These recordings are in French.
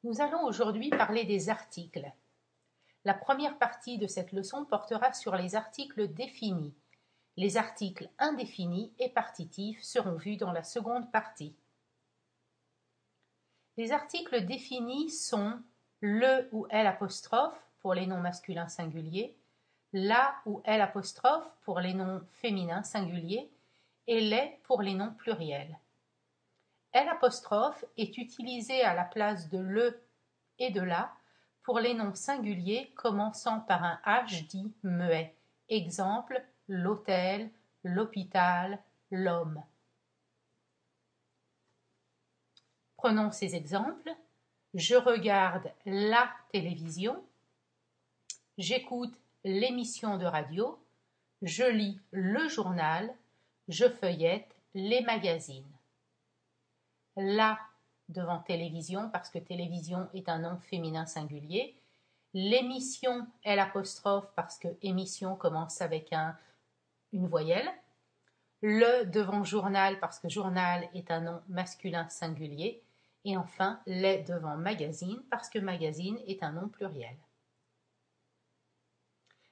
Nous allons aujourd'hui parler des articles. La première partie de cette leçon portera sur les articles définis. Les articles indéfinis et partitifs seront vus dans la seconde partie. Les articles définis sont le ou l' pour les noms masculins singuliers, la ou l' pour les noms féminins singuliers et les pour les noms pluriels. L' est utilisé à la place de le et de la pour les noms singuliers commençant par un H dit muet. Exemple, l'hôtel, l'hôpital, l'homme. Prenons ces exemples. Je regarde la télévision. J'écoute l'émission de radio. Je lis le journal. Je feuillette les magazines. La devant télévision parce que télévision est un nom féminin singulier. L'émission L' parce que émission commence avec une voyelle. Le devant journal parce que journal est un nom masculin singulier. Et enfin, les devant magazine parce que magazine est un nom pluriel.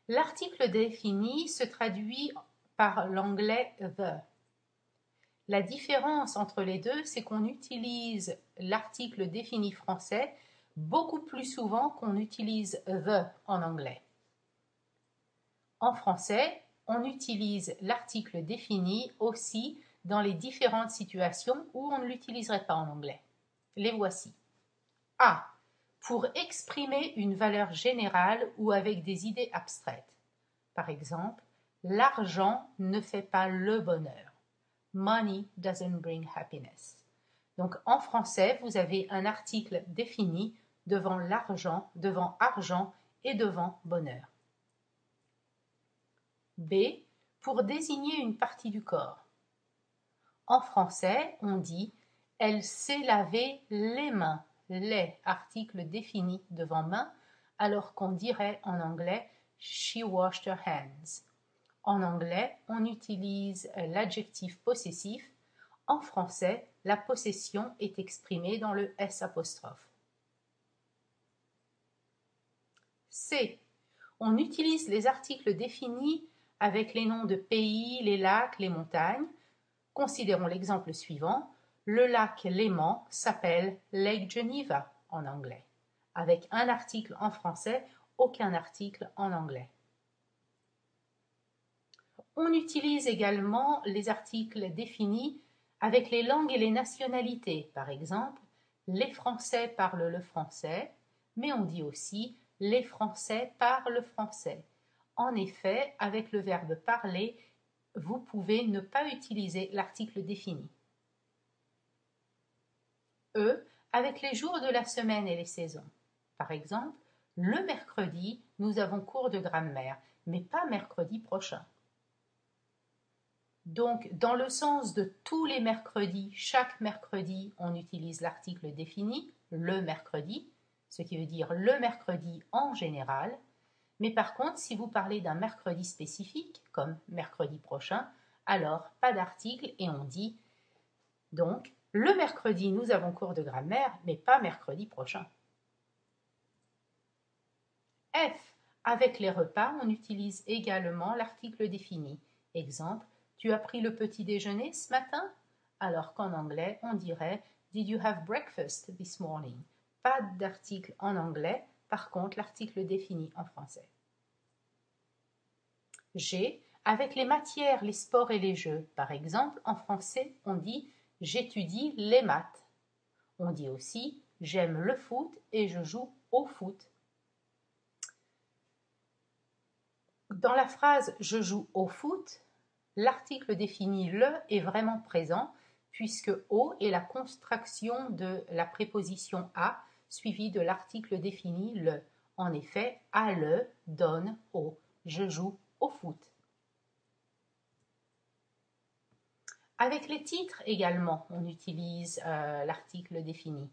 L'article défini se traduit par l'anglais the. La différence entre les deux, c'est qu'on utilise l'article défini français beaucoup plus souvent qu'on utilise the en anglais. En français, on utilise l'article défini aussi dans les différentes situations où on ne l'utiliserait pas en anglais. Les voici. A. Pour exprimer une valeur générale ou avec des idées abstraites. Par exemple, l'argent ne fait pas le bonheur. Money doesn't bring happiness. Donc en français, vous avez un article défini devant l'argent, devant argent et devant bonheur. B. Pour désigner une partie du corps. En français, on dit « elle s'est lavé les mains », les articles définis devant main, alors qu'on dirait en anglais « she washed her hands ». En anglais, on utilise l'adjectif possessif. En français, la possession est exprimée dans le S'. C. On utilise les articles définis avec les noms de pays, les lacs, les montagnes. Considérons l'exemple suivant. Le lac Léman s'appelle Lake Geneva en anglais. Avec un article en français, aucun article en anglais. On utilise également les articles définis avec les langues et les nationalités. Par exemple, les Français parlent le français, mais on dit aussi les Français parlent français. En effet, avec le verbe parler, vous pouvez ne pas utiliser l'article défini. E. Avec les jours de la semaine et les saisons. Par exemple, le mercredi, nous avons cours de grammaire, mais pas mercredi prochain. Donc, dans le sens de tous les mercredis, chaque mercredi, on utilise l'article défini, le mercredi, ce qui veut dire le mercredi en général. Mais par contre, si vous parlez d'un mercredi spécifique, comme mercredi prochain, alors pas d'article et on dit donc le mercredi, nous avons cours de grammaire, mais pas mercredi prochain. F. Avec les repas, on utilise également l'article défini. Exemple, tu as pris le petit déjeuner ce matin? Alors qu'en anglais, on dirait Did you have breakfast this morning? Pas d'article en anglais, par contre l'article défini en français. G. Avec les matières, les sports et les jeux. Par exemple, en français, on dit j'étudie les maths. On dit aussi j'aime le foot et je joue au foot. Dans la phrase je joue au foot, l'article défini le est vraiment présent puisque au est la contraction de la préposition à suivie de l'article défini le. En effet, à le donne au. Je joue au foot. Avec les titres également, on utilise l'article défini.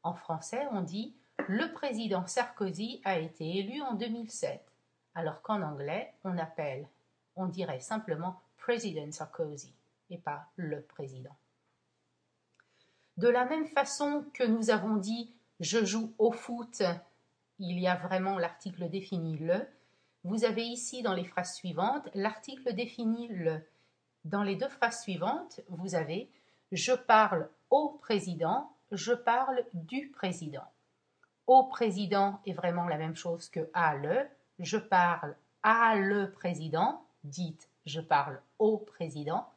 En français, on dit « Le président Sarkozy a été élu en 2007 », alors qu'en anglais, on dirait simplement « President Sarkozy » et pas « le président ». De la même façon que nous avons dit « Je joue au foot, il y a vraiment l'article défini le. Vous avez ici dans les phrases suivantes l'article défini le. Dans les deux phrases suivantes, vous avez je parle au président, je parle du président. Au président est vraiment la même chose que à le. Je parle à le président, dites je parle au président.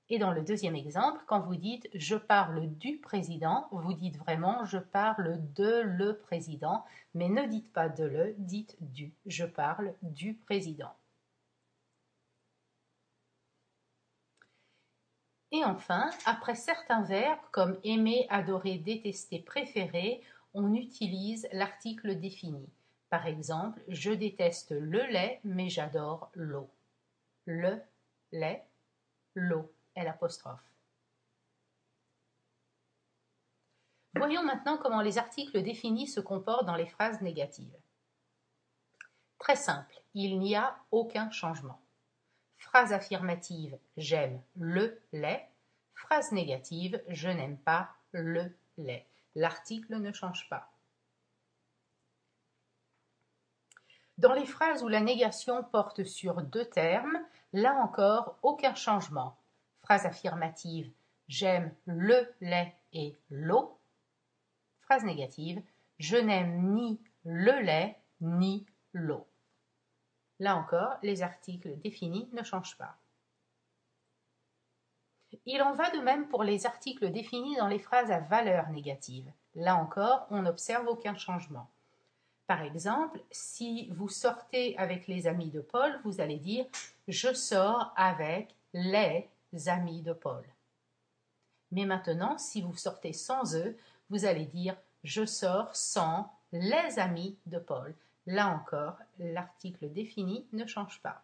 Et dans le deuxième exemple, quand vous dites je parle du président, vous dites vraiment je parle de le président, mais ne dites pas de le, dites du. Je parle du président. Et enfin, après certains verbes comme aimer, adorer, détester, préférer, on utilise l'article défini. Par exemple, je déteste le lait, mais j'adore l'eau. Le lait, l'eau, l'apostrophe. Voyons maintenant comment les articles définis se comportent dans les phrases négatives. Très simple, il n'y a aucun changement. Phrase affirmative, j'aime le lait. Phrase négative, je n'aime pas le lait. L'article ne change pas. Dans les phrases où la négation porte sur deux termes, là encore, aucun changement. Phrase affirmative, j'aime le lait et l'eau. Phrase négative, je n'aime ni le lait ni l'eau. Là encore, les articles définis ne changent pas. Il en va de même pour les articles définis dans les phrases à valeur négative. Là encore, on n'observe aucun changement. Par exemple, si vous sortez avec les amis de Paul, vous allez dire « Je sors avec les amis de Paul ». Mais maintenant, si vous sortez sans eux, vous allez dire « Je sors sans les amis de Paul ». Là encore, l'article défini ne change pas.